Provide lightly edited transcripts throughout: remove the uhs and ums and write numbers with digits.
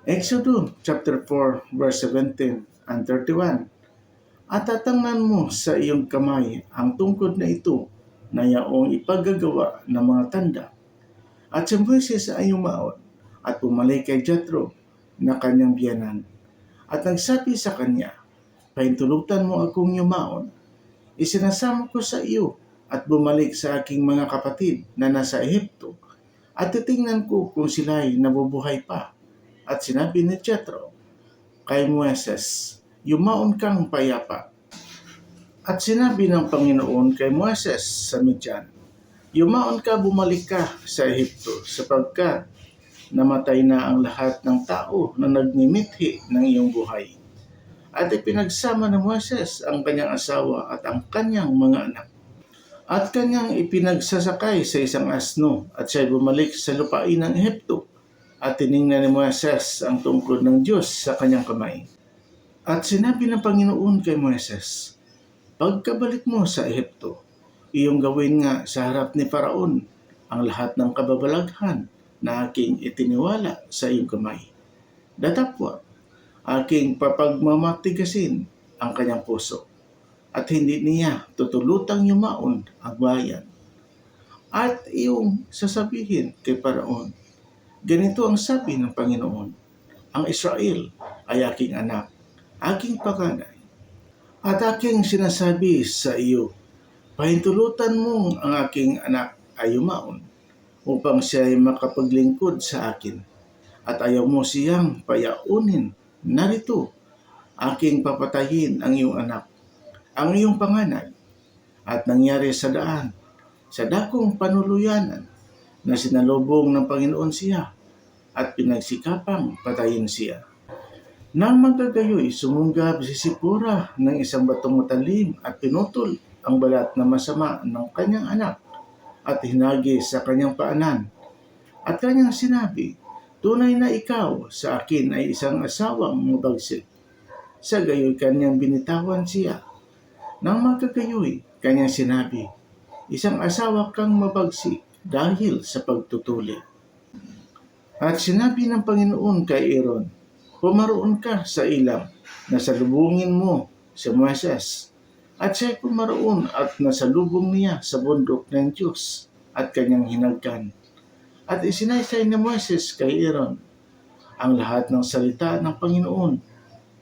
Exodus chapter 4 verse 17 and 31. At tatangnan mo sa iyong kamay ang tungkod na ito na yaong ipagagawa ng mga tanda. At si Moises ay yumaon at bumalik kay Jethro na kanyang biyanan. At nagsabi sa kanya, pahintulutan mo akong yumaon. Isinasama ko sa iyo at bumalik sa aking mga kapatid na nasa Ehipto at titingnan ko kung sila'y nabubuhay pa. At sinabi ni Jethro kay Moises, yumaon kang payapa. At sinabi ng Panginoon kay Moises sa Midian, yumaon ka, bumalik ka sa Ehipto sapagkat namatay na ang lahat ng tao na nagmimithi ng iyong buhay. At ipinagsama ni Moises ang kanyang asawa at ang kanyang mga anak. At kanyang ipinagsasakay sa isang asno at siya'y bumalik sa lupain ng Ehipto. At tiningnan ni Moises ang tungkod ng Diyos sa kanyang kamay. At sinabi ng Panginoon kay Moises, pagkabalik mo sa Ehipto, iyong gawin nga sa harap ni Faraon ang lahat ng kababalaghan na aking itiniwala sa iyong kamay. Datapwat, aking papagmamatigasin ang kanyang puso at hindi niya tutulutang yumaon ang bayan. At iyong sasabihin kay Faraon, ganito ang sabi ng Panginoon, ang Israel ay aking anak, aking panganay. At aking sinasabi sa iyo, pahintulutan mong ang aking anak ay yumaon upang siya ay makapaglingkod sa akin. At ayaw mo siyang payaunin, narito, aking papatayin ang iyong anak, ang iyong panganay. At nangyari sa daan, sa dakong panuluyanan, na sinalubong ng Panginoon siya at pinagsikapang patayin siya. Nang magagayoy, sumunggab si Sipora ng isang batong matalim at pinutol ang balat na masama ng kanyang anak at hinagi sa kanyang paanan. At kanyang sinabi, tunay na ikaw sa akin ay isang asawang mabagsik. Sa gayoy kanyang binitawan siya. Nang magagayoy, kanyang sinabi, isang asawa kang mabagsik dahil sa pagtutuli. At sinabi ng Panginoon kay Aaron, pumaroon ka sa ilang, nasalubungin mo si Moises. At siya'y pumaroon at nasalubong niya sa bundok ng Diyos at kanyang hinagkan. At isinaysay ni Moises kay Aaron ang lahat ng salita ng Panginoon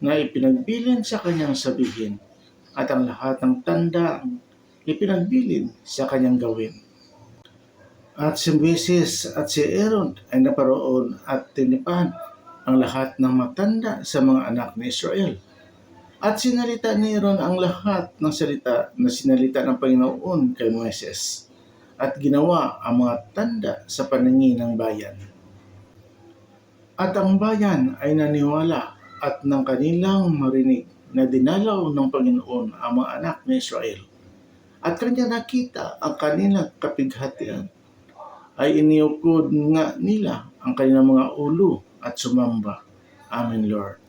na ipinagbilin sa kanyang sabihin at ang lahat ng tanda ipinagbilin sa kanyang gawin. At si Moises at si Aaron ay naparoon at tinipan ang lahat ng matanda sa mga anak ni Israel. At sinalita ni Aaron ang lahat ng salita na sinalita ng Panginoon kay Moises at ginawa ang mga tanda sa paningin ng bayan. At ang bayan ay naniwala at ng kanilang marinig na dinalaw ng Panginoon ang mga anak ni Israel. At kanya nakita ang kanilang kapighatian ay iniukod nga nila ang kanilang mga ulo at sumamba. Amen, Lord.